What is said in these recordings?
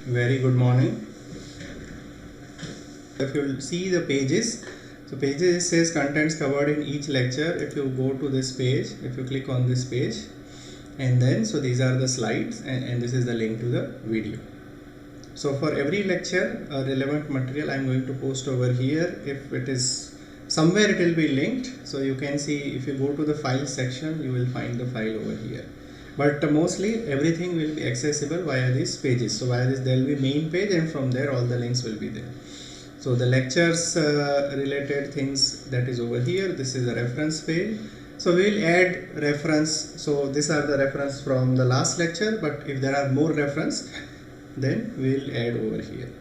Very good morning. If you see the pages, so pages says contents covered in each lecture. If you go to this page, if you click on this page, and then so these are the slides, and this is the link to the video. So for every lecture, relevant material I'm going to post over here. If it is somewhere, it will be linked, so you can see. If you go to the file section, you will find the file over here. But mostly everything will be accessible via these pages. So via this there will be main page, and from there all the links will be there. So the lectures related things, that is over here. This is a reference page. So we will add reference. So these are the reference from the last lecture, but if there are more reference, then we will add over here.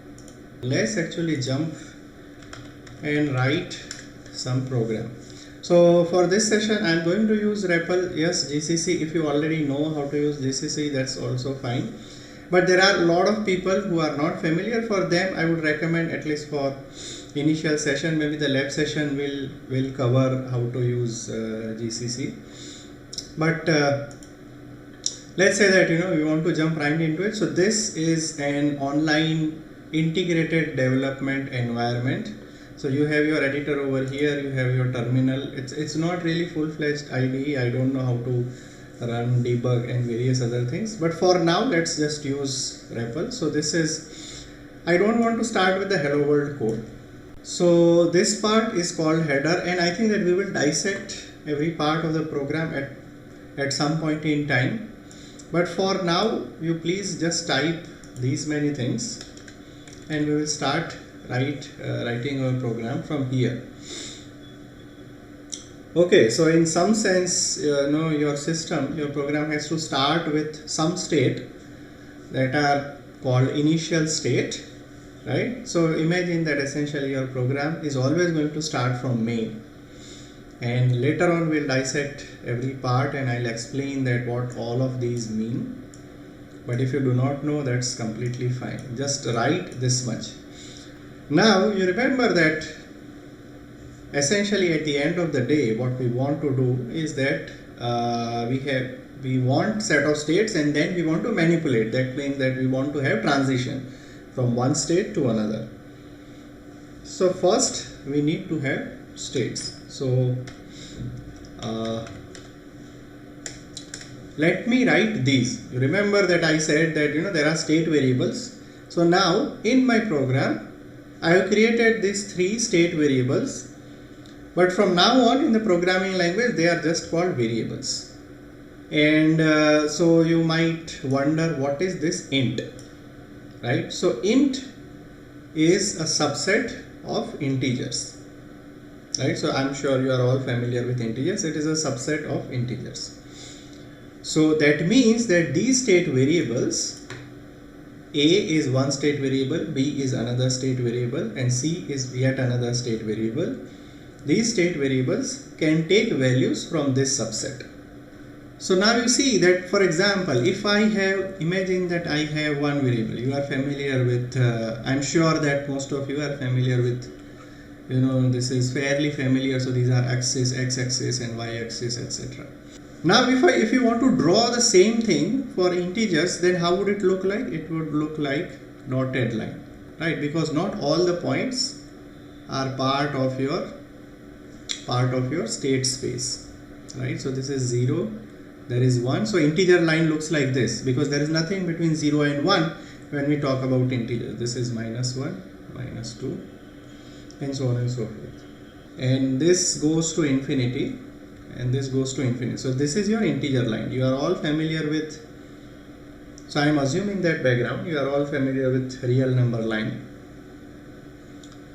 Let's actually jump and write some program. So for this session I am going to use REPL. Yes, GCC, if you already know how to use GCC, that's also fine. But there are a lot of people who are not familiar. For them I would recommend, at least for initial session, maybe the lab session will cover how to use GCC. But let's say that we want to jump right into it. So this is an online integrated development environment. So you have your editor over here, you have your terminal. It's not really full-fledged IDE. I don't know how to run, debug and various other things, but for now let's just use REPL. So this is, I don't want to start with the hello world code. So this part is called header, and I think that we will dissect every part of the program at some point in time. But for now, you please just type these many things, and we will start writing our program from here. Okay, so in some sense, your system, your program has to start with some state that are called initial state, right? So imagine that essentially your program is always going to start from main, and later on we'll dissect every part and I'll explain that what all of these mean. But if you do not know, that's completely fine. Just write this much. Now you remember that essentially at the end of the day, what we want to do is that we want set of states, and then we want to manipulate. That means that we want to have transition from one state to another. So first we need to have states. So let me write these. You remember that I said that there are state variables. So now in my program I have created these 3 state variables, but from now on in the programming language they are just called variables. And so you might wonder, what is this int, right? So int is a subset of integers, right? So I'm sure you are all familiar with integers. It is a subset of integers. So that means that these state variables, A is one state variable, B is another state variable, and C is yet another state variable. These state variables can take values from this subset. So now you see that, for example, if I have, imagine that I have one variable. You are familiar with, I'm sure that most of you are familiar with, this is fairly familiar. So these are axis, x-axis and y-axis, etc. Now if you want to draw the same thing for integers, then how would it look like? It would look like dotted line, right? Because not all the points are part of your state space, right? So this is 0, there is 1. So integer line looks like this, because there is nothing between 0 and 1 when we talk about integers. This is -1, -2 and so on and so forth, and this goes to infinity, and this goes to infinity. So this is your integer line. You are all familiar with, so I am assuming that background, you are all familiar with real number line.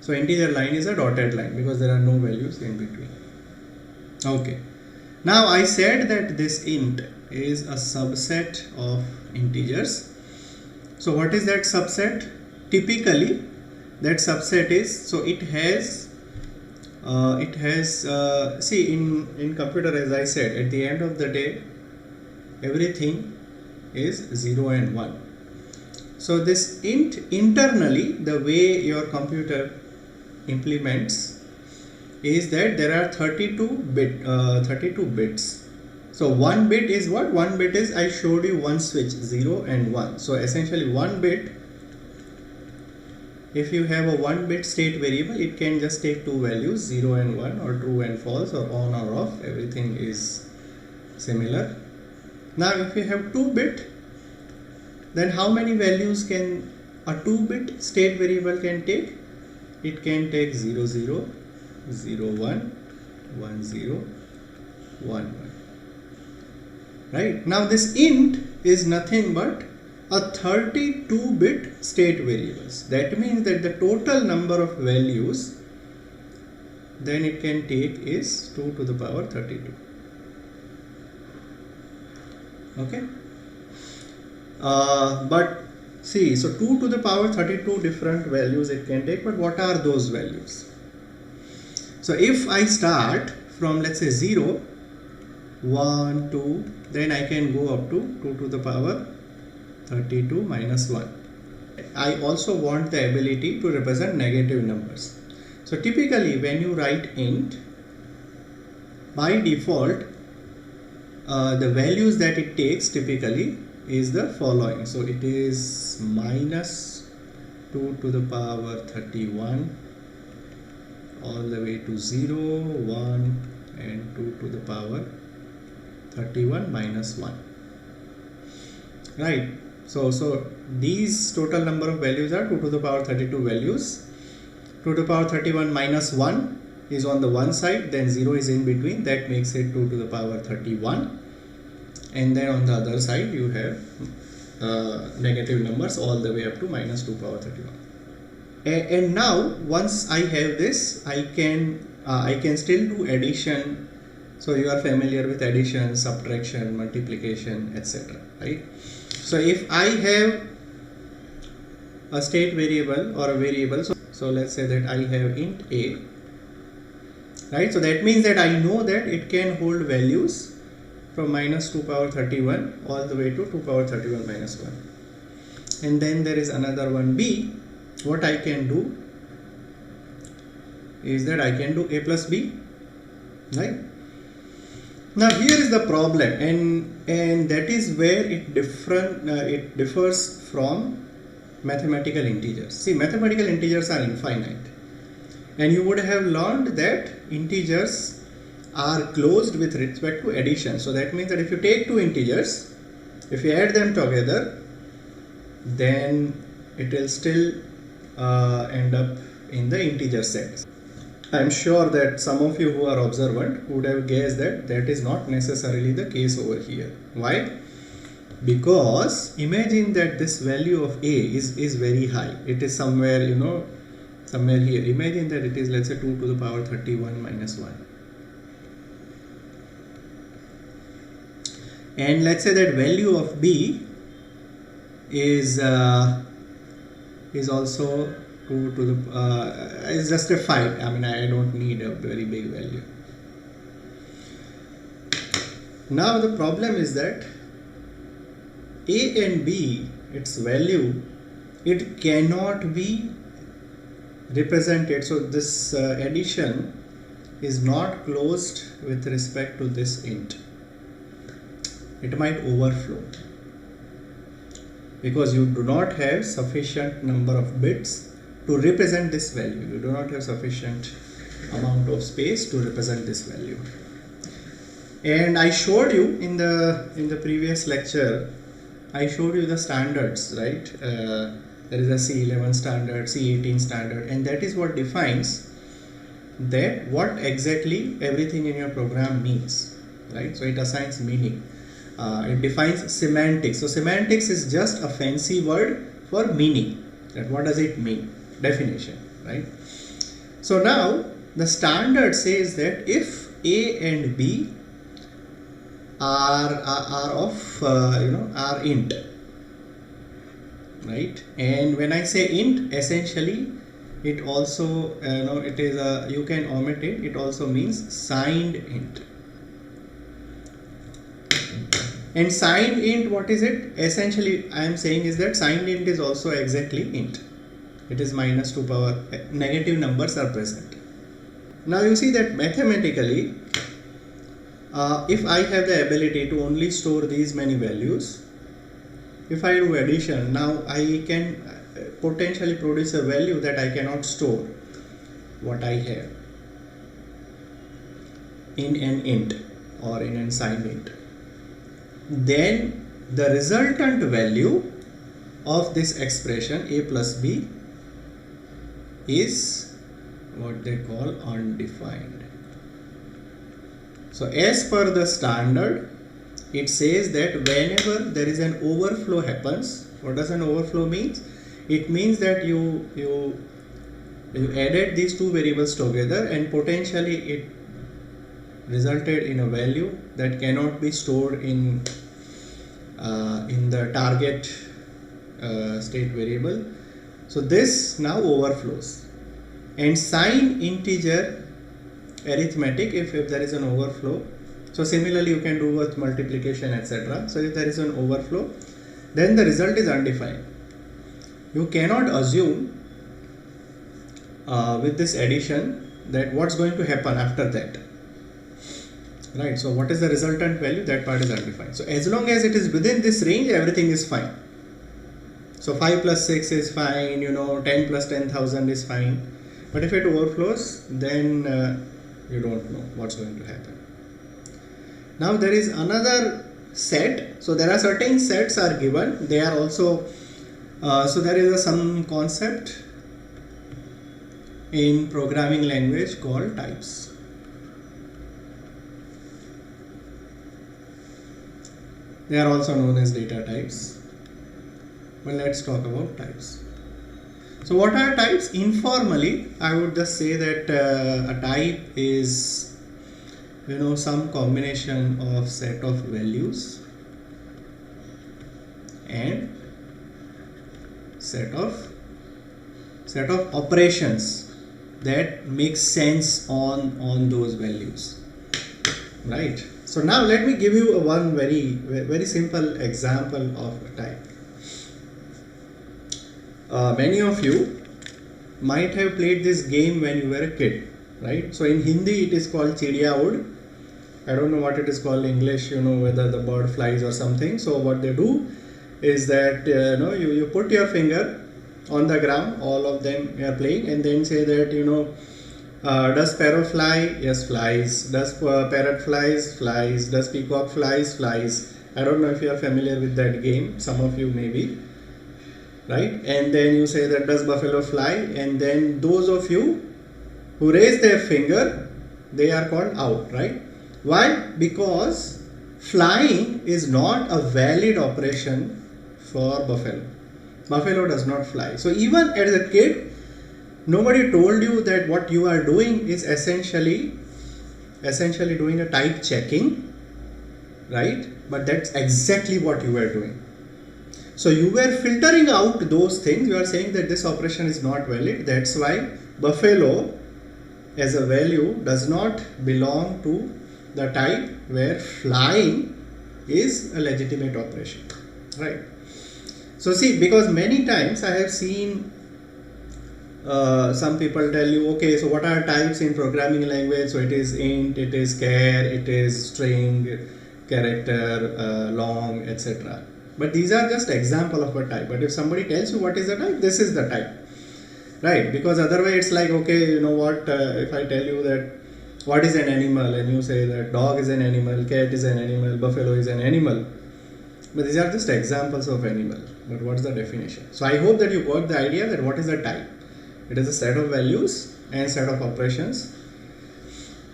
So integer line is a dotted line because there are no values in between. Okay, now I said that this int is a subset of integers. So what is that subset? Typically that subset is, so it has see, in computer, as I said, at the end of the day everything is 0 and 1. So this int, internally the way your computer implements is that there are 32 bits. So 1 bit is what? 1 bit is, I showed you one switch, 0 and 1. So essentially 1 bit if you have a 1-bit state variable, it can just take two values, 0 and 1, or true and false, or on or off. Everything is similar. Now if you have 2-bit, then how many values can a 2-bit state variable can take? It can take 0 0, 0 1, 1 0, 1 1. Right? Now this int is nothing but a 32-bit state variables. That means that the total number of values then it can take is 2 to the power 32. Okay? But see, so 2 to the power 32 different values it can take, but what are those values? So if I start from, let's say, 0, 1, 2, then I can go up to 2 to the power 32 minus 1. I also want the ability to represent negative numbers. So typically when you write int, by default the values that it takes typically is the following. So it is minus 2 to the power 31 all the way to 0, 1 and 2 to the power 31 minus 1. Right. So these total number of values are 2 to the power 32 values. 2 to the power 31 minus 1 is on the one side, then 0 is in between, that makes it 2 to the power 31. And then on the other side you have negative numbers all the way up to minus 2 power 31. And now once I have this, I can still do addition. So you are familiar with addition, subtraction, multiplication, etc. Right? So if I have a state variable or a variable, so let's say that I have int a, right? So that means that I know that it can hold values from minus 2 power 31 all the way to 2 power 31 minus 1. And then there is another one b. What I can do is that I can do a plus b, right? Now here is the problem, and that is where it differs from mathematical integers. See, mathematical integers are infinite, and you would have learned that integers are closed with respect to addition. So that means that if you take two integers, if you add them together, then it will still end up in the integer set. I am sure that some of you who are observant would have guessed that that is not necessarily the case over here. Why? Because imagine that this value of a is very high. It is somewhere, somewhere here. Imagine that it is, let's say, 2 to the power 31 minus 1. And let's say that value of b is also 2 to the is just a 5. I mean, I don't need a very big value. Now the problem is that a and b, its value, it cannot be represented. So this addition is not closed with respect to this int. It might overflow because you do not have sufficient number of bits to represent this value. You do not have sufficient amount of space to represent this value. And I showed you in the previous lecture, I showed you the standards, right? There is a C11 standard, C18 standard, and that is what defines that what exactly everything in your program means, right? So it assigns meaning. It defines semantics. So semantics is just a fancy word for meaning. That what does it mean? Definition, right? So now the standard says that if a and b are int, right? And when I say int, essentially it also it is a, you can omit it. It also means signed int. And signed int, what is it? Essentially I am saying is that signed int is also exactly int. It is minus 2 power, negative numbers are present. Now you see that mathematically, if I have the ability to only store these many values, if I do addition, now I can potentially produce a value that I cannot store what I have in an int or in an signed int, then the resultant value of this expression a plus b is what they call undefined. So as per the standard, it says that whenever there is an overflow happens, what does an overflow means? It means that you added these two variables together and potentially it resulted in a value that cannot be stored in the target state variable. So this now overflows, and sign integer arithmetic if there is an overflow. So similarly you can do with multiplication, etc. So if there is an overflow, then the result is undefined. You cannot assume with this addition that what's going to happen after that, right? So what is the resultant value? That part is undefined. So as long as it is within this range, everything is fine. So 5 plus 6 is fine, 10 plus 10,000 is fine. But if it overflows, then you don't know what's going to happen. Now there is another set. So there are certain sets are given. They are also, so there is some concept in programming language called types. They are also known as data types. But let's talk about types. So what are types? Informally, I would just say that a type is some combination of set of values and set of operations that make sense on those values, right? So now let me give you one very simple example of a type. Many of you might have played this game when you were a kid, right? So in Hindi it is called Chidiya Ud. I don't know what it is called in English, whether the bird flies or something. So what they do is that you put your finger on the ground, all of them are playing, and then say that does sparrow fly? Yes, flies. Does parrot flies? Flies. Does peacock flies? Flies. I don't know if you are familiar with that game. Some of you may be. Right? And then you say that does buffalo fly? And then those of you who raise their finger, they are called out, right? Why? Because flying is not a valid operation for buffalo. Buffalo does not fly. So even as a kid, nobody told you that what you are doing is essentially doing a type checking, right? But that's exactly what you were doing. So you were filtering out those things. You are saying that this operation is not valid. That's why buffalo as a value does not belong to the type where flying is a legitimate operation, right? So see, because many times I have seen some people tell you, okay, so what are types in programming language? So it is int, it is char, it is string, character, long, etc. But these are just example of a type. But if somebody tells you what is the type, this is the type, right? Because otherwise it's like, okay, if I tell you that what is an animal, and you say that dog is an animal, cat is an animal, buffalo is an animal. But these are just examples of animal. But what's the definition? So I hope that you got the idea that what is a type. It is a set of values and set of operations,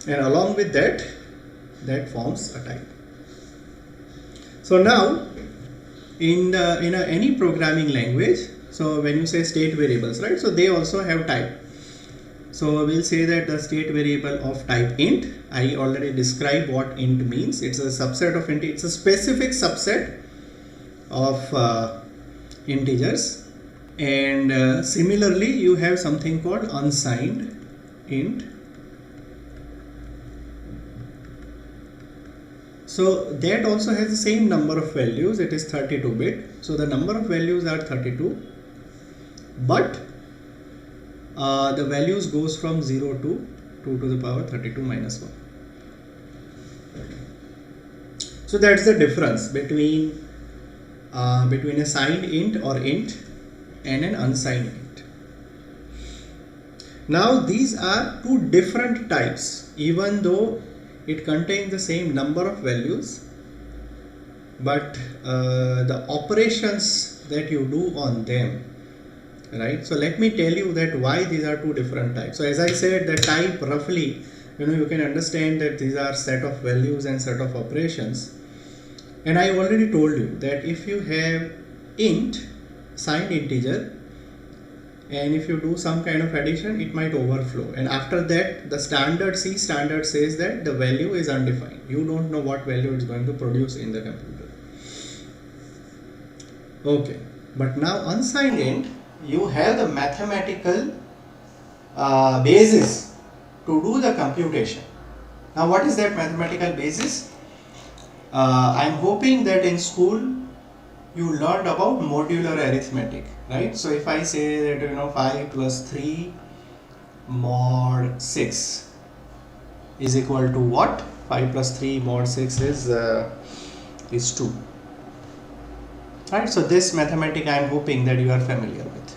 and along with that forms a type. So now in any programming language, so when you say state variables, right, so they also have type. So we'll say that the state variable of type int, I already described what int means. It's a subset of int. It's a specific subset of integers. And similarly, you have something called unsigned int. So that also has the same number of values. It is 32-bit. So the number of values are 32, but the values goes from 0 to 2 to the power 32 minus 1. So that's the difference between a signed int or int and an unsigned int. Now these are two different types, even though it contains the same number of values, but the operations that you do on them, right? So let me tell you that why these are two different types. So as I said, the type roughly, you can understand that these are set of values and set of operations. And I already told you that if you have int, signed integer, and if you do some kind of addition, it might overflow, and after that the C standard says that the value is undefined. You don't know what value it's going to produce in the computer. Okay, but now unsigned int, you have the mathematical basis to do the computation. Now what is that mathematical basis? I'm hoping that in school you learned about modular arithmetic, right? So if I say that 5 plus 3 mod 6 is equal to what? 5 plus 3 mod 6 is 2, right? So this mathematic I am hoping that you are familiar with.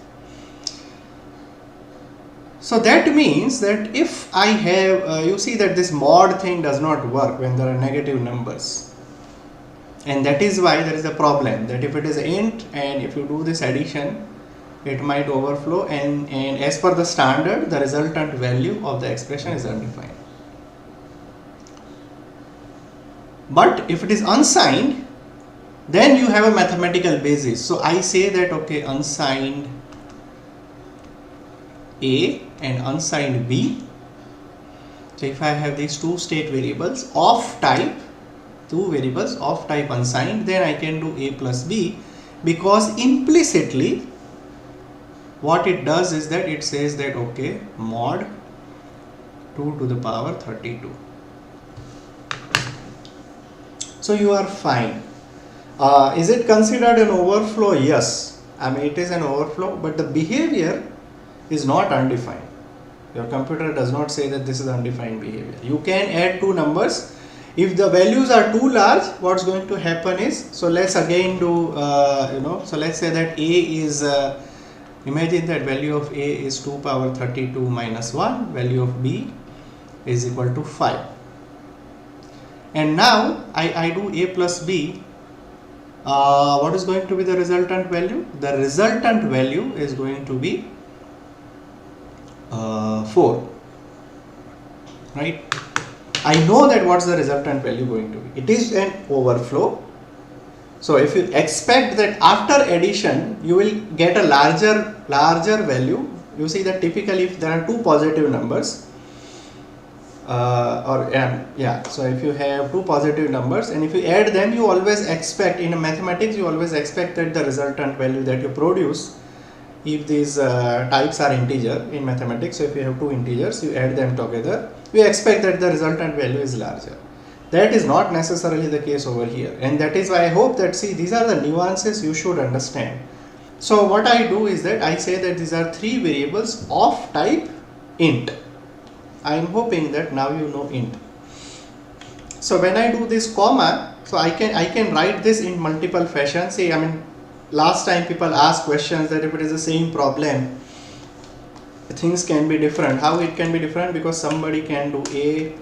So that means that if I have you see that this mod thing does not work when there are negative numbers. And that is why there is a problem, that if it is int and if you do this addition, it might overflow, and as per the standard, the resultant value of the expression is undefined. But if it is unsigned, then you have a mathematical basis. So I say that, okay, unsigned A and unsigned B. So if I have these two state variables of type, two variables of type unsigned, then I can do A plus B, because implicitly what it does is that it says that, okay, mod 2 to the power 32. So you are fine. Is it considered an overflow? Yes. I mean, it is an overflow, but the behavior is not undefined. Your computer does not say that this is undefined behavior. You can add two numbers. If the values are too large, what's going to happen is, so let's again do, so let's say that A is, imagine that value of A is 2 power 32 minus 1, value of B is equal to 5. And now I do A plus B, what is going to be the resultant value? The resultant value is going to be 4, right? I know that what's the resultant value going to be. It is an overflow. So if you expect that after addition you will get a larger value, you see that typically if there are two positive numbers, so if you have two positive numbers and if you add them, you always expect, in mathematics you always expect that the resultant value that you produce, if these types are integer in mathematics, so if you have two integers, you add them together, you expect that the resultant value is larger. That is not necessarily the case over here, and that is why I hope that, see, these are the nuances you should understand. So what I do is that I say that these are three variables of type int. I am hoping that now you know int. So when I do this comma, so I can write this in multiple fashions. See, I mean, last time people asked questions that if it is the same problem, things can be different. How it can be different? Because somebody can do A,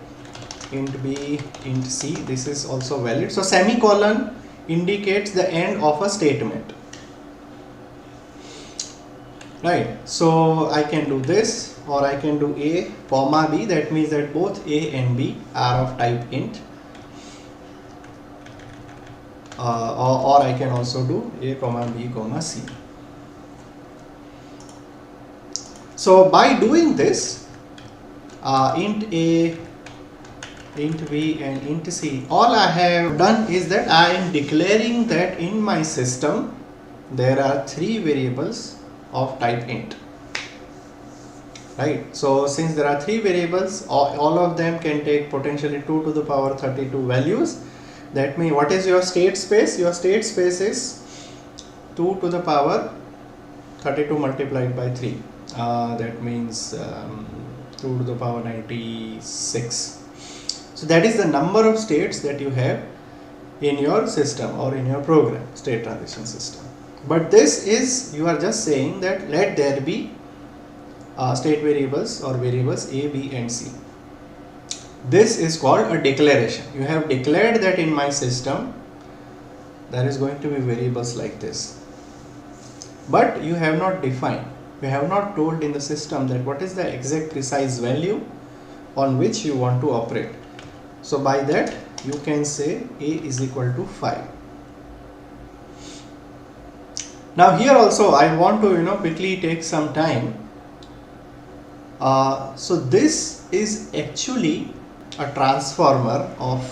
int B, int C. This is also valid. So semicolon indicates the end of a statement, right? So I can do this, or I can do A comma B. That means that both A and B are of type int. Or I can also do A comma B comma C. So by doing this, int A, int B and int C, all I have done is that I am declaring that in my system there are three variables of type int, right? So since there are three variables, all of them can take potentially 2 to the power 32 values. That means, what is your state space? Your state space is 2 to the power 32 multiplied by 3. That means 2 to the power 96. So that is the number of states that you have in your system or in your program, state transition system. But this is, you are just saying that let there be state variables or variables a, b and c. This is called a declaration. You have declared that in my system there is going to be variables like this, but you have not defined, you have not told in the system that what is the exact precise value on which you want to operate. So by that you can say a is equal to 5. Now here also I want to quickly take some time. So this is actually a transformer of,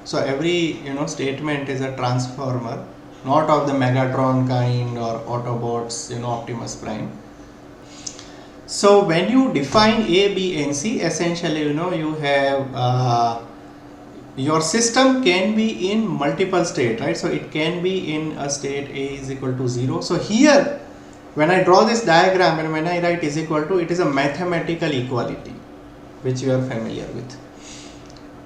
so every statement is a transformer, not of the Megatron kind or Autobots, Optimus Prime. So when you define A, B and C, essentially you have your system can be in multiple state, right? So it can be in a state A is equal to 0. So here when I draw this diagram and when I write is equal to, it is a mathematical equality which you are familiar with.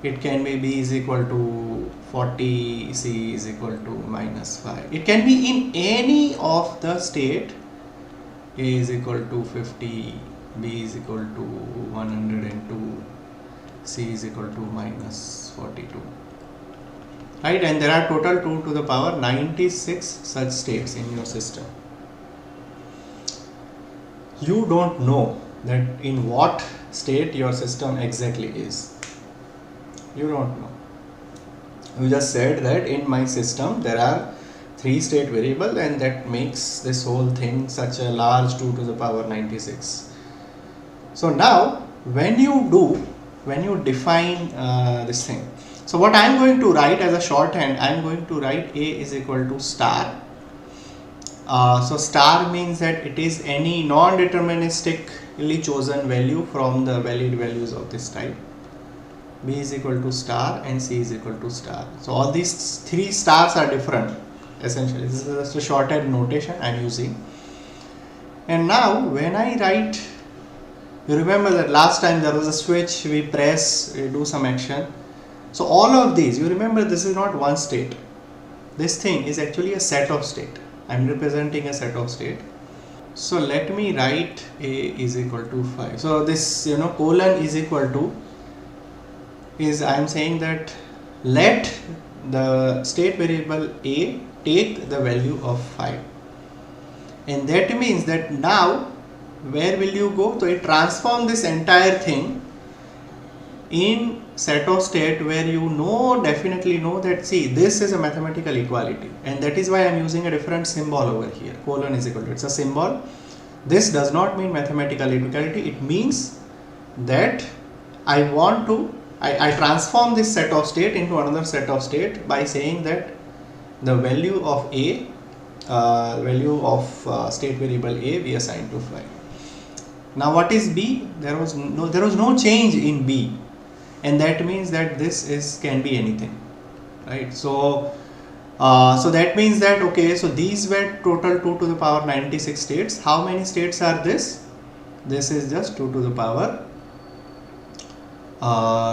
It can be B is equal to 40, C is equal to minus 5. It can be in any of the state. A is equal to 50, B is equal to 102, C is equal to minus 42. Right, and there are total 2 to the power 96 such states in your system. You don't know that in what state your system exactly is. You don't know. You just said that in my system there are 3 state variables and that makes this whole thing such a large 2 to the power 96. So now when you define this thing, so what I am going to write as a shorthand, I am going to write A is equal to star. So star means that it is any non-deterministically chosen value from the valid values of this type. B is equal to star and C is equal to star. So all these 3 stars are different. Essentially this is just a shorthand notation I am using. And now when I write, you remember that last time there was a switch, we press, we do some action. So all of these, you remember this is not one state. This thing is actually a set of state. I am representing a set of state. So let me write A is equal to 5. So this colon is equal to is, I am saying that let the state variable A take the value of 5. And that means that now where will you go? So it transform this entire thing in set of state where you definitely know that, see, this is a mathematical equality, and that is why I am using a different symbol over here. Colon is equal to, it's a symbol. This does not mean mathematical equality. It means that I want to I transform this set of state into another set of state by saying that the value of A, state variable A, we assign to 5. Now what is B? There was no change in B, and that means that this can be anything, right? So so that means that, okay, so these were total 2 to the power 96 states. How many states are this? This is just 2 to the power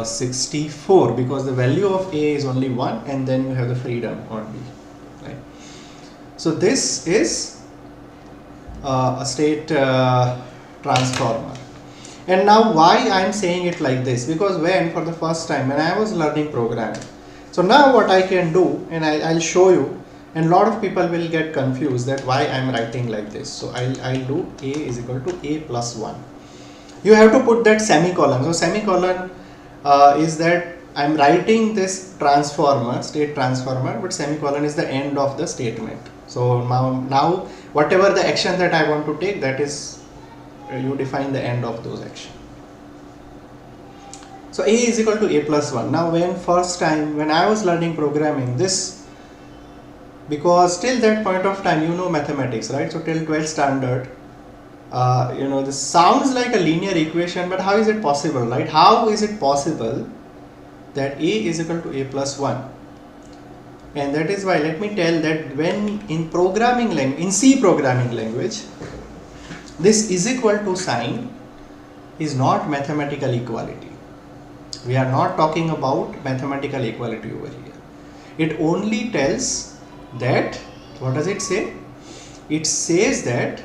64, because the value of A is only 1 and then you have the freedom on B, right? So this is a state transformer. And now why I am saying it like this? Because for the first time when I was learning programming, so now what I can do, and I'll show you, and a lot of people will get confused that why I am writing like this. So I'll do A is equal to A plus 1. You have to put that semicolon. So semicolon is that I am writing this transformer, state transformer, but semicolon is the end of the statement. So now whatever the action that I want to take, that is you define the end of those actions. So A is equal to A plus 1. Now first time when I was learning programming, this, because till that point of time mathematics, right? So till 12th standard, this sounds like a linear equation, but how is it possible, right? How is it possible that A is equal to A plus 1? And that is why, let me tell that when in programming language, in C programming language, this is equal to sign is not mathematical equality. We are not talking about mathematical equality over here. It only tells that, what does it say? it says that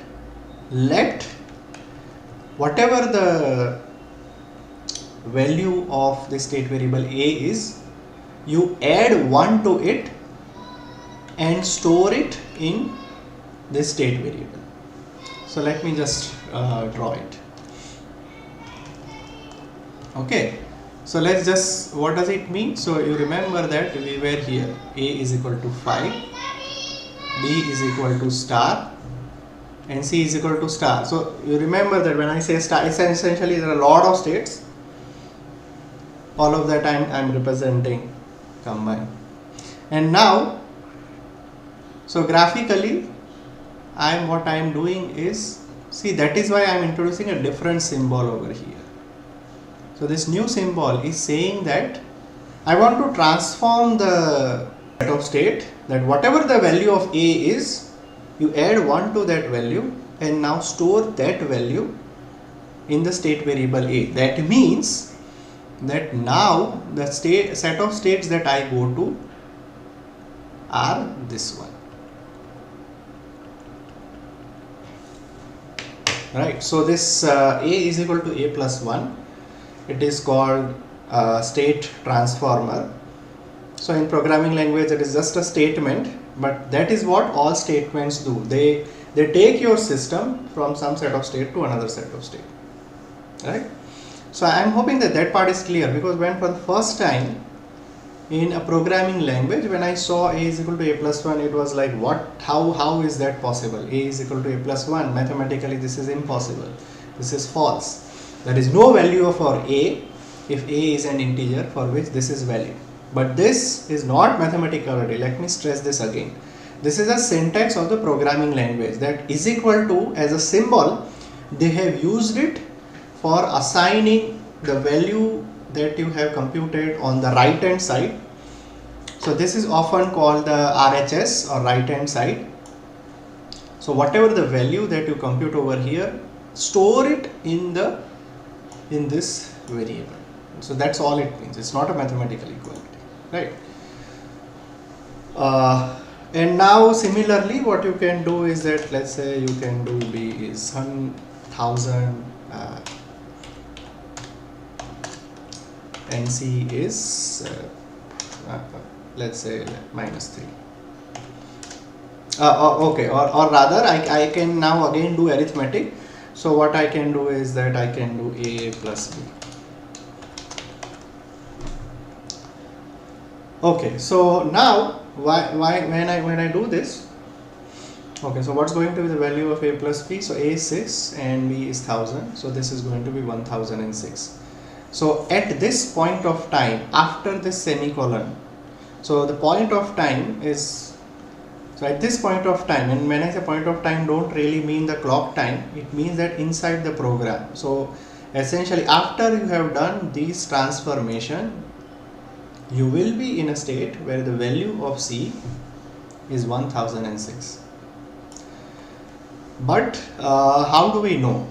let whatever the value of the state variable a is, you add 1 to it and store it in this state variable. So let me just draw it. Okay, so let's just, what does it mean? So you remember that we were here, a is equal to 5, b is equal to star, and c is equal to star. So you remember that when I say star, essentially there are a lot of states. All of that I'm representing combined. And now, so graphically, what I'm doing is, see, that is why I'm introducing a different symbol over here. So this new symbol is saying that I want to transform the set of state, that whatever the value of a is, you add 1 to that value and now store that value in the state variable a. That means that now the set of states that I go to are this one. Right, so this a is equal to a plus 1. It is called state transformer. So in programming language it is just a statement, but that is what all statements do. They take your system from some set of state to another set of state. Right? So I am hoping that that part is clear, because when for the first time in a programming language, when I saw a is equal to a plus 1, it was like, what, how is that possible? A is equal to a plus 1, mathematically this is impossible, this is false. There is no value for a if a is an integer for which this is valid. But this is not mathematicality. Let me stress this again. This is a syntax of the programming language, that is equal to as a symbol. They have used it for assigning the value that you have computed on the right hand side. So this is often called the RHS, or right hand side. So whatever the value that you compute over here, store it in this variable. So that's all it means. It's not a mathematical equality, right? And now similarly, what you can do is that, let's say you can do b is 1000 and c is let's say -3. Okay, or rather I can now again do arithmetic. So what I can do is that I can do a plus b. Okay, so now when I do this, okay, so what's going to be the value of a plus b? So a is 6 and b is 1000, so this is going to be 1006. So at this point of time, after this semicolon, so the point of time is, so at this point of time, and when I say point of time, don't really mean the clock time, it means that inside the program. So essentially after you have done this transformation, you will be in a state where the value of c is 1006. But how do we know?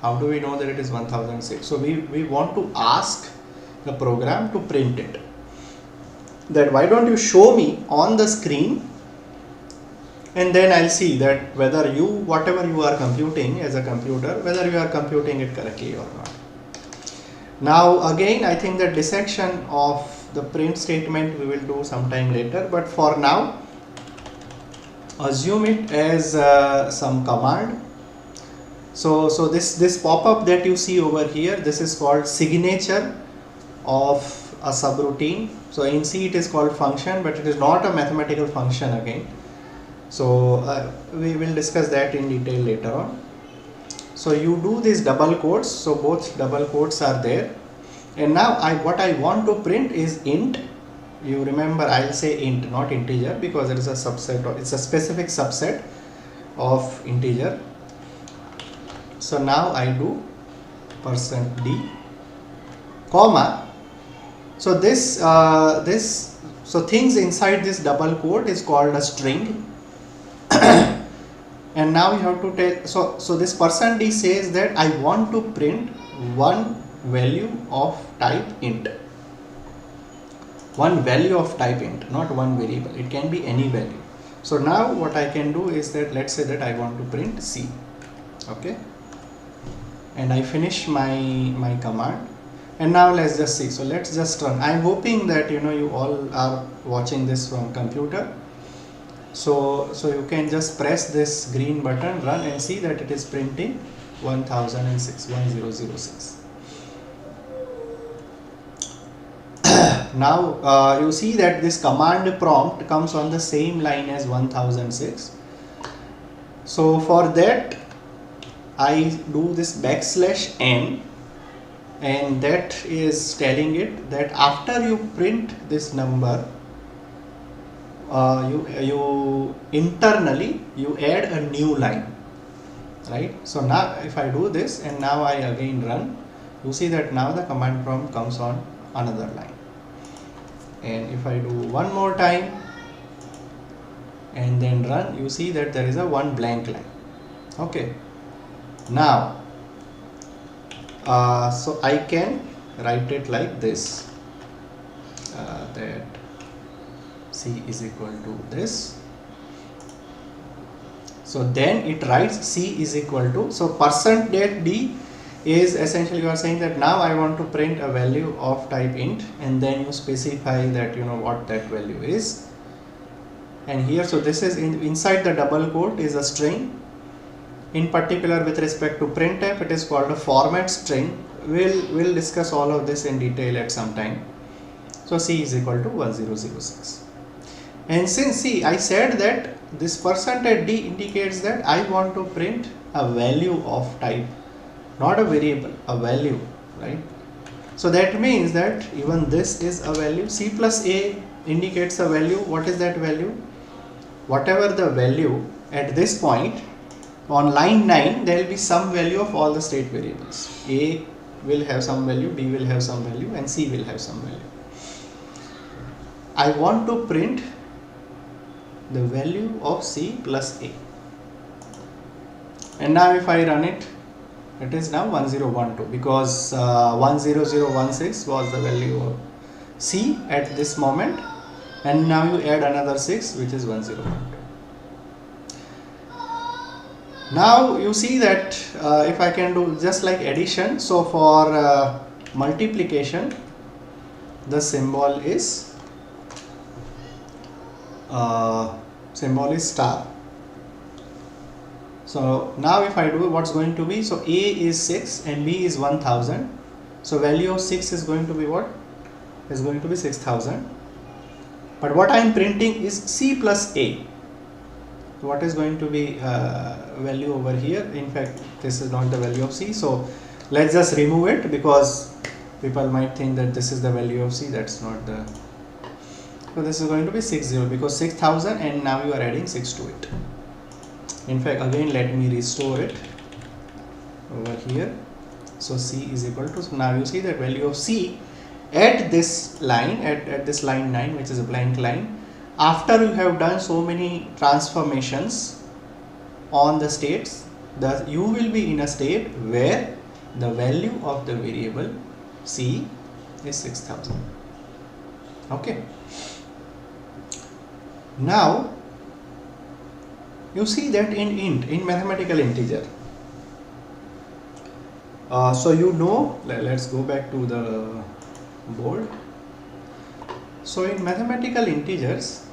How do we know that it is 1006? So we want to ask the program to print it. That why don't you show me on the screen, and then I'll see that whether whatever you are computing as a computer, whether you are computing it correctly or not. Now again, I think the dissection of the print statement we will do sometime later, but for now assume it as some command. So this pop-up that you see over here, this is called signature of a subroutine. So in C it is called function, but it is not a mathematical function again. So we will discuss that in detail later on. So you do these double quotes, so both double quotes are there. And now what I want to print is int. You remember, I'll say int, not integer, because it is a subset, or it's a specific subset of integer. So now I do %d, comma. So so things inside this double quote is called a string. And now you have to tell, so this %d says that I want to print one value of type int. One value of type int, not one variable. It can be any value. So now what I can do is that, let's say that I want to print C, okay, and I finish my command, and now let's just see. So let's just run. I'm hoping that you all are watching this from computer, so you can just press this green button, run, and see that it is printing 1006. Now you see that this command prompt comes on the same line as 1006. So for that I do this \n, and that is telling it that after you print this number, you internally you add a new line, right? So now if I do this and now I again run, you see that now the command prompt comes on another line. And if I do one more time and then run, you see that there is a one blank line. Okay, now so I can write it like this, that C is equal to this. So then it writes C is equal to, so %d is essentially you are saying that now I want to print a value of type int, and then you specify that what that value is. And here, so this is inside the double quote is a string. In particular with respect to printf, it is called a format string. We'll discuss all of this in detail at some time. So C is equal to 1006. And since I said that this %d indicates that I want to print a value of type, not a variable, a value, right? So that means that even this is a value. C plus A indicates a value. What is that value? Whatever the value at this point on line 9, there will be some value of all the state variables. A will have some value, B will have some value, and C will have some value. I want to print the value of C plus A, and now if I run it, it is now 1012, because 10016 was the value of C at this moment, and now you add another 6, which is 1012. Now you see that if I can do just like addition, so for multiplication the symbol is star. So now if I do, what's going to be, so A is 6 and B is 1000, so value of 6 is going to be what? Is going to be 6000. But what I am printing is C plus A. What is going to be value over here? In fact, this is not the value of C, so let's just remove it, because people might think that this is the value of C. That's not the, so this is going to be 60, because 6000, and now you are adding 6 to it. In fact, again let me restore it over here. So C is equal to, so now you see that value of C at this line, at this line 9, which is a blank line, after you have done so many transformations on the states, you will be in a state where the value of the variable C is 6000. Okay. Now you see that in mathematical integer, so let's go back to the board. So in mathematical integers,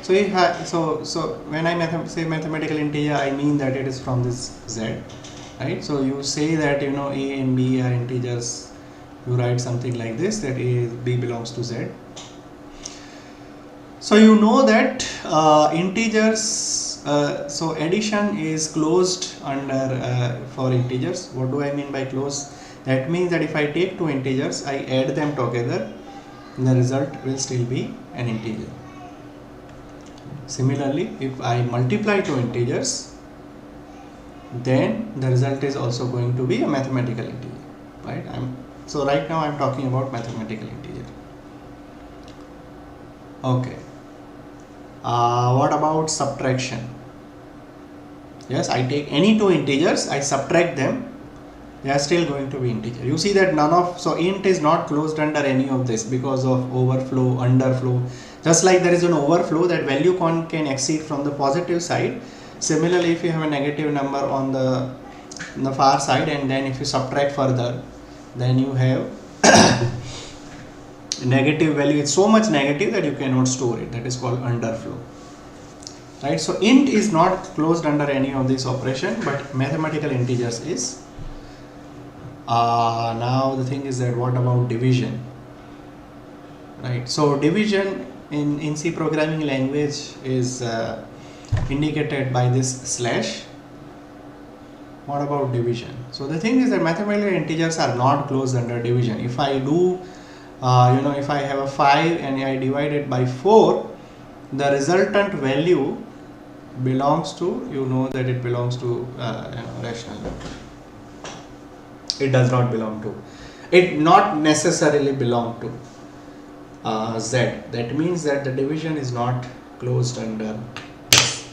so you have, so when I say mathematical integer, I mean that it is from this Z, right? So you say that A and B are integers, you write something like this, that B belongs to Z. So you know that integers, so addition is closed under for integers. What do I mean by closed? That means that if I take two integers, I add them together, the result will still be an integer. Similarly, if I multiply two integers, then the result is also going to be a mathematical integer, right? So right now I am talking about mathematical integer. Okay. What about subtraction? Yes, I take any two integers, I subtract them, they are still going to be integer. You see that so int is not closed under any of this because of overflow, underflow. Just like there is an overflow, that value can exceed from the positive side. Similarly, if you have a negative number on the far side, and then if you subtract further, then you have negative value. It's so much negative that you cannot store it. That is called underflow. Right? So int is not closed under any of these operation, but mathematical integers is. Now the thing is that what about division? Right? So division in C programming language is indicated by this slash. What about division? So the thing is that mathematical integers are not closed under division. If I do, if I have a 5 and I divide it by 4, the resultant value belongs to, that it belongs to rational number. It does not belong to. It not necessarily belong to Z. That means that the division is not closed under this.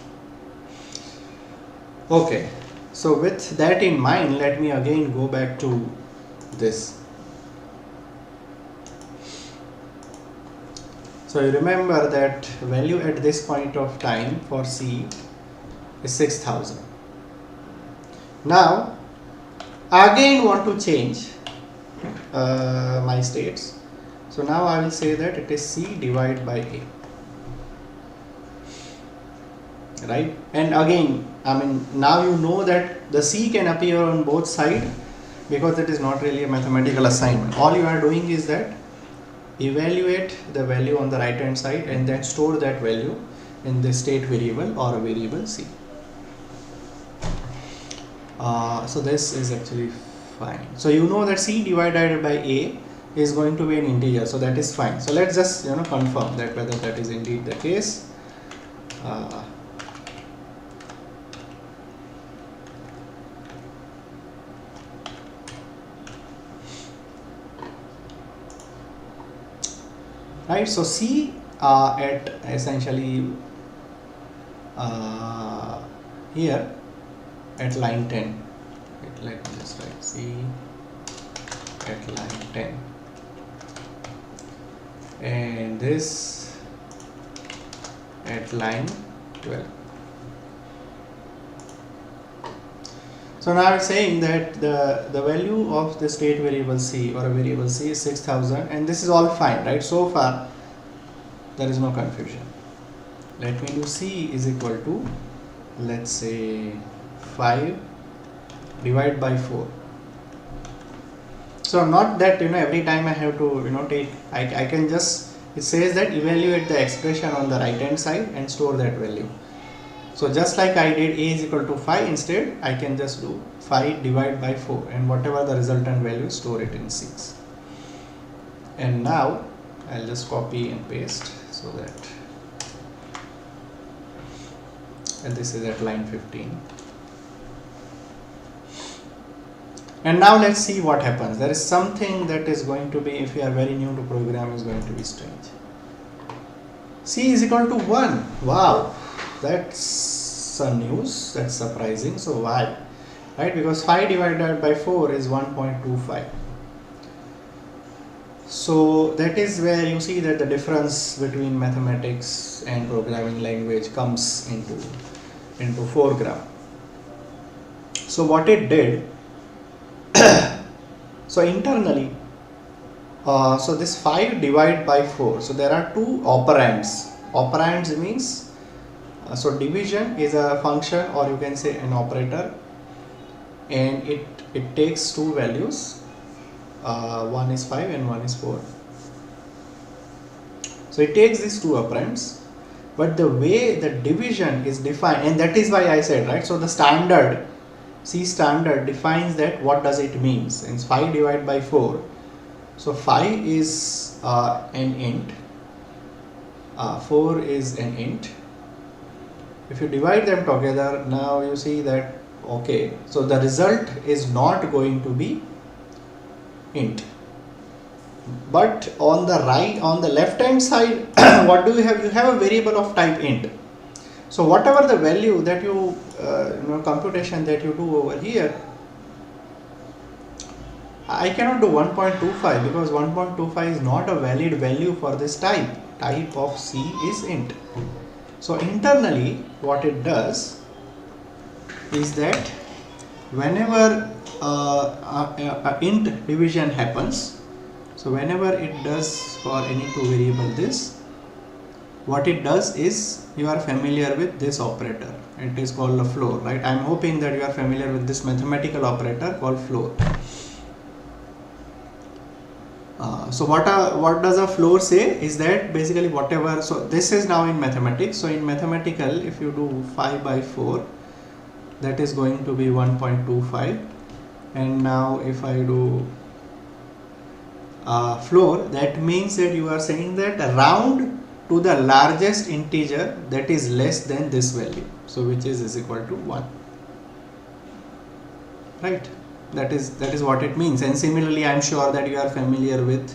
Okay. So with that in mind, let me again go back to this. So you remember that value at this point of time for C is 6000. Now I again want to change my states. So now I will say that it is C divided by A. Right? And again, now you know that the C can appear on both sides, because it is not really a mathematical assignment. All you are doing is that evaluate the value on the right hand side and then store that value in the state variable or a variable C. So this is actually fine. So you know that C divided by A is going to be an integer, so that is fine. So let's just confirm that whether that is indeed the case. Right, so C at essentially here at line 10. Let me just write C at line 10, and this at line 12. So now it's saying that the value of the state variable C or a variable C is 6000, and this is all fine, right? So far there is no confusion. Let me do C is equal to, let's say, 5 divided by 4. So not that every time I have to take, I can just, it says that evaluate the expression on the right hand side and store that value. So just like I did A is equal to 5, instead I can just do 5 divided by 4, and whatever the resultant value, store it in 6. And now I'll just copy and paste, so that, and this is at line 15. And now let's see what happens. There is something that is going to be, if you are very new to program, is going to be strange. C is equal to 1. Wow, that's some news, that's surprising. So why? Right, because 5 divided by 4 is 1.25. So that is where you see that the difference between mathematics and programming language comes into foreground. So what it did, so internally, so this 5 divided by 4, so there are two operands. Operands means, so division is a function, or you can say an operator, and it takes two values, one is 5 and one is 4. So it takes these two operands, but the way the division is defined, and that is why I said, right, so the standard, C standard defines that what does it mean. Since 5 divided by 4, so 5 is an int, 4 is an int. If you divide them together, now you see that, okay, so the result is not going to be int. But on the left hand side, what do you have? You have a variable of type int. So whatever the value that you, computation that you do over here, I cannot do 1.25 because 1.25 is not a valid value for this type. type of C is int. So internally what it does is that whenever int division happens, so whenever it does for any two variable this, what it does is, you are familiar with this operator, it is called a floor, right? I am hoping that you are familiar with this mathematical operator called floor. So what does a floor say is that basically whatever, so this is now in mathematics, so in mathematical if you do 5 by 4, that is going to be 1.25, and now if I do floor, that means that you are saying that round to the largest integer that is less than this value, so which is equal to 1, right? That is what it means. And similarly, I am sure that you are familiar with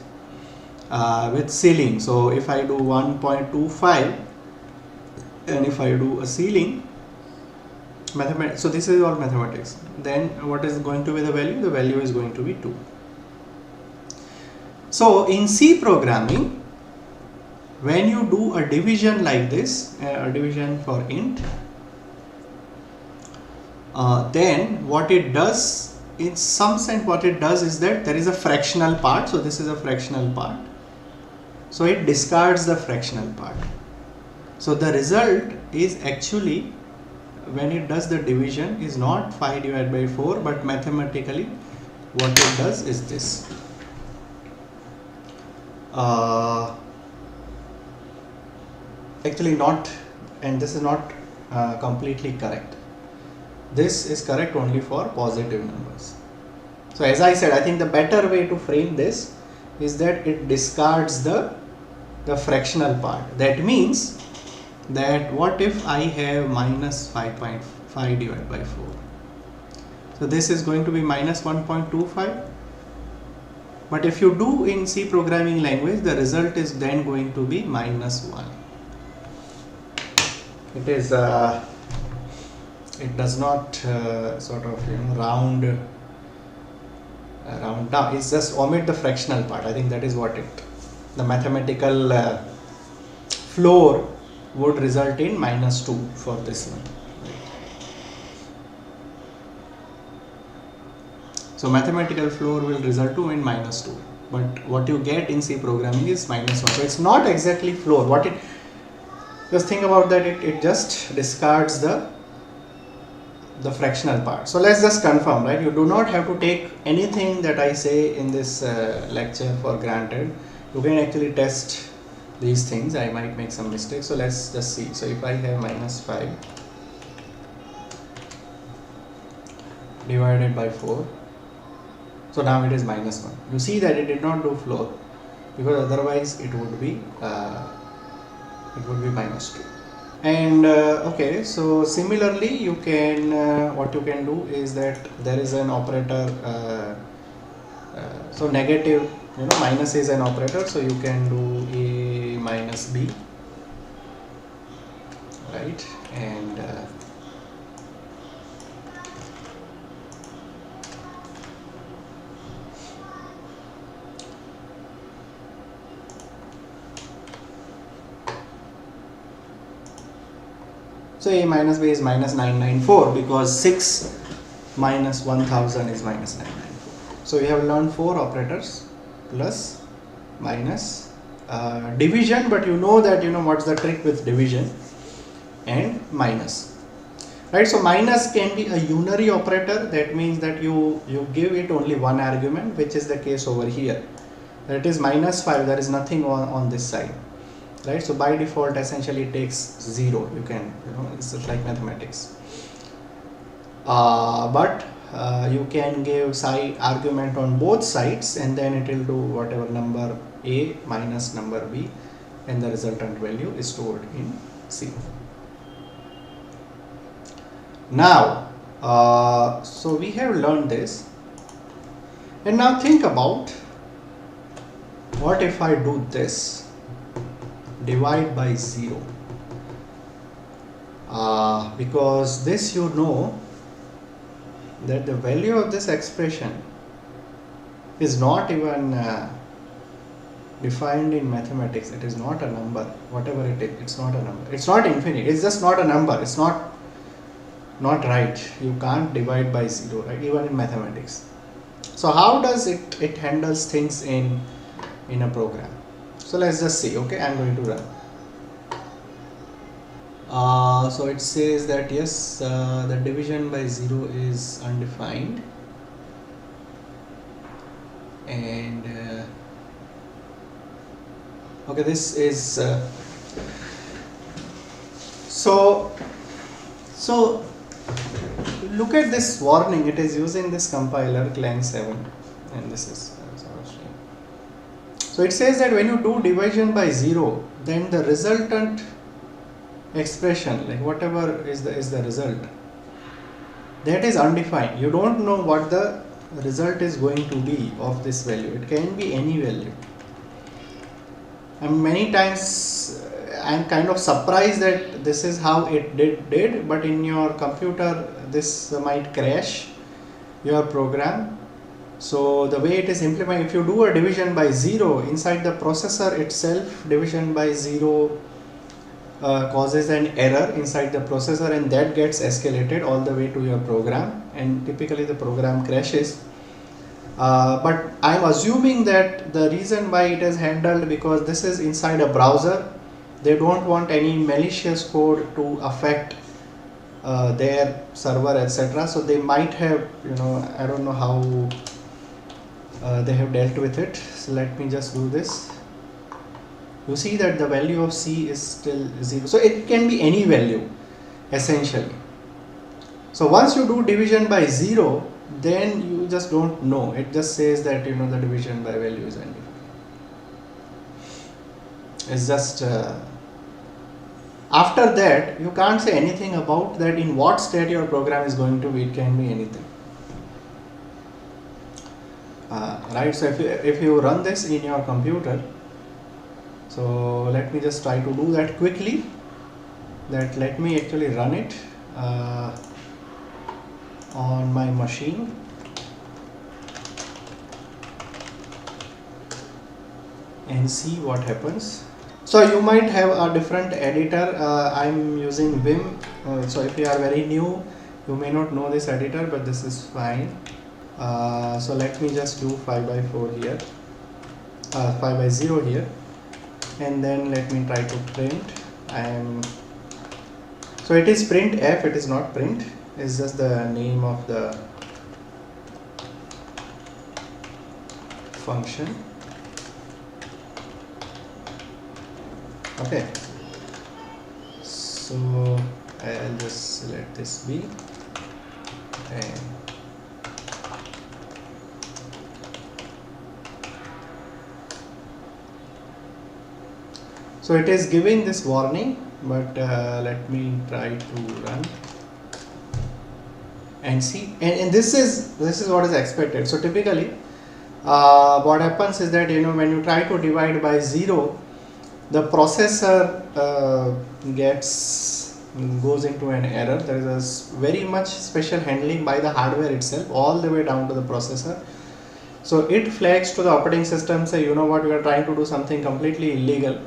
ceiling. So if I do 1.25 and if I do a ceiling, mathematics, so this is all mathematics, then what is going to be the value? The value is going to be 2. So in C programming, when you do a division like this, a division for int, then what it does, in some sense what it does is that there is a fractional part, so this is a fractional part, so it discards the fractional part. So the result is actually, when it does the division, is not 5 divided by 4, but mathematically what it does is this. Actually not, and this is not completely correct. This is correct only for positive numbers. So as I said, I think the better way to frame this is that it discards the fractional part. That means that what if I have minus 5.5 divided by 4? So this is going to be minus 1.25. But if you do in C programming language, the result is then going to be minus 1. It is it does not sort of round down. It's just omit the fractional part. I think that is what the mathematical floor would result in minus 2 for this one. So mathematical floor will result to in minus 2, but what you get in C programming is minus 1. So it's not exactly floor. What it, just think about that, it just discards the fractional part. So let's just confirm, right? You do not have to take anything that I say in this lecture for granted. You can actually test these things. I might make some mistakes, so let's just see. So if I have minus 5 divided by 4, so now it is minus 1. You see that it did not do floor, because otherwise it would be minus 2. And okay, so similarly you can what you can do is that there is an operator, so negative, minus is an operator, so you can do A minus B, right? And so A minus B is minus 994, because 6 minus 1000 is minus 994. So we have learned 4 operators: plus, minus, division, but you know that what's the trick with division, and minus, right? So minus can be a unary operator. That means that you give it only one argument, which is the case over here. That is minus 5, there is nothing on this side. Right, so by default essentially it takes 0. You can, it's just like mathematics. But you can give side argument on both sides, and then it will do whatever number A minus number B, and the resultant value is stored in C. Now, so we have learned this, and now think about, what if I do this? Divide by 0, because this that the value of this expression is not even defined in mathematics, it is not a number. Whatever it is, it's not a number. It's not infinite. It's just not a number. It's not right. You can't divide by 0, right? Even in mathematics. So how does it handles things in a program? So let's just see. Okay, I'm going to run. So it says that yes, the division by 0 is undefined, and okay, this is so look at this warning. It is using this compiler Clang 7, and this is so it says that when you do division by 0, then the resultant expression, like whatever is the result, that is undefined. You don't know what the result is going to be of this value. It can be any value. And many times I'm kind of surprised that this is how it did, but in your computer this might crash your program. So the way it is implemented, if you do a division by 0 inside the processor itself, division by 0 causes an error inside the processor, and that gets escalated all the way to your program, and typically the program crashes. But I'm assuming that the reason why it is handled, because this is inside a browser, they don't want any malicious code to affect their server, etc. So they might have, I don't know how they have dealt with it. So let me just do this. You see that the value of C is still 0. So it can be any value essentially. So once you do division by 0, then you just don't know. It just says that the division by value is undefined. It's just after that you can't say anything about that in what state your program is going to be. It can be anything. Right, so if you run this in your computer, so let me just try to do that quickly. Let me actually run it on my machine. And see what happens. So you might have a different editor. I'm using Vim. So if you are very new, you may not know this editor, but this is fine. So let me just do 5x4 here, 5x0 here, and then let me try to print. So it is printf, it is not print, it's just the name of the function. Okay, so I'll just let this be, and so it is giving this warning, but let me try to run and see. And this is what is expected. So typically, what happens is that when you try to divide by 0, the processor goes into an error. There is a very much special handling by the hardware itself, all the way down to the processor. So it flags to the operating system, say, what, we are trying to do something completely illegal.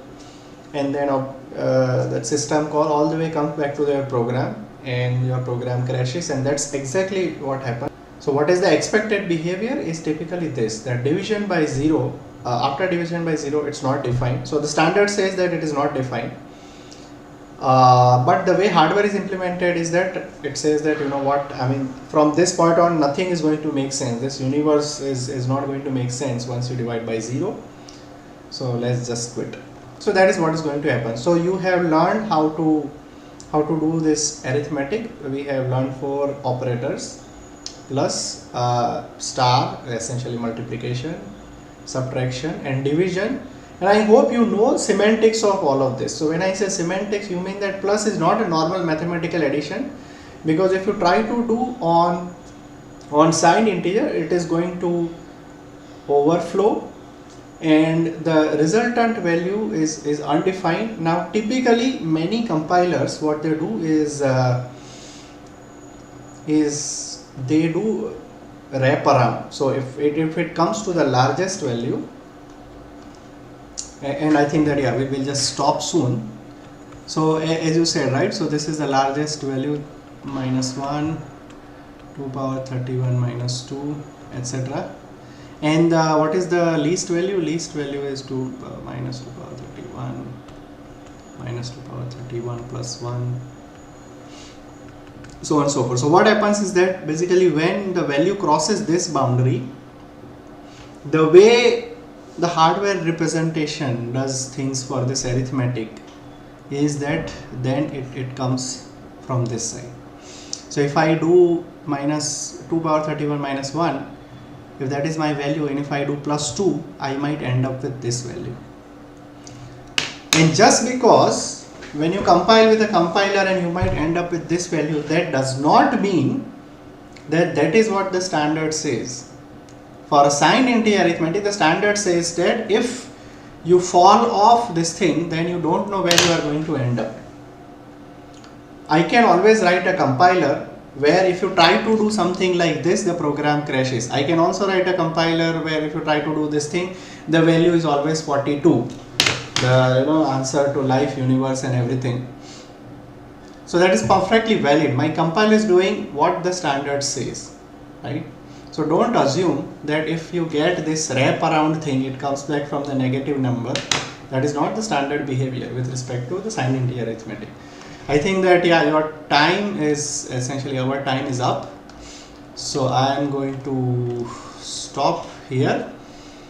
And then that system call all the way comes back to their program, and your program crashes, and that's exactly what happened. So what is the expected behavior is typically this, that division by 0, after division by 0 it's not defined. So the standard says that it is not defined, but the way hardware is implemented is that it says that from this point on nothing is going to make sense. This universe is not going to make sense once you divide by 0. So let's just quit. So that is what is going to happen. So you have learned how to do this arithmetic. We have learned 4 operators: plus, star, essentially multiplication, subtraction, and division. And I hope you know semantics of all of this. So when I say semantics, you mean that plus is not a normal mathematical addition, because if you try to do on signed integer, it is going to overflow, and the resultant value is undefined. Now typically many compilers, what they do is they do wrap around. So if it comes to the largest value, and I think that, yeah, we will just stop soon. So as you said, right, so this is the largest value, minus 1, 2 power 31 minus 2, etc. And what is the least value? Least value is 2 minus 2 power 31 minus 2 power 31 plus 1, so on and so forth. So what happens is that basically when the value crosses this boundary, the way the hardware representation does things for this arithmetic is that then it comes from this side. So if I do minus 2 power 31 minus 1, if that is my value, and if I do plus 2, I might end up with this value. And just because when you compile with a compiler and you might end up with this value, that does not mean that that is what the standard says. For a signed integer arithmetic, the standard says that if you fall off this thing, then you don't know where you are going to end up. I can always write a compiler where if you try to do something like this, the program crashes. I can also write a compiler where if you try to do this thing, the value is always 42, the answer to life, universe and everything. So that is perfectly valid. My compiler is doing what the standard says, right? So don't assume that if you get this wrap around thing, it comes back from the negative number. That is not the standard behavior with respect to the signed integer arithmetic. I think that, yeah, your time is essentially, our time is up. So I am going to stop here.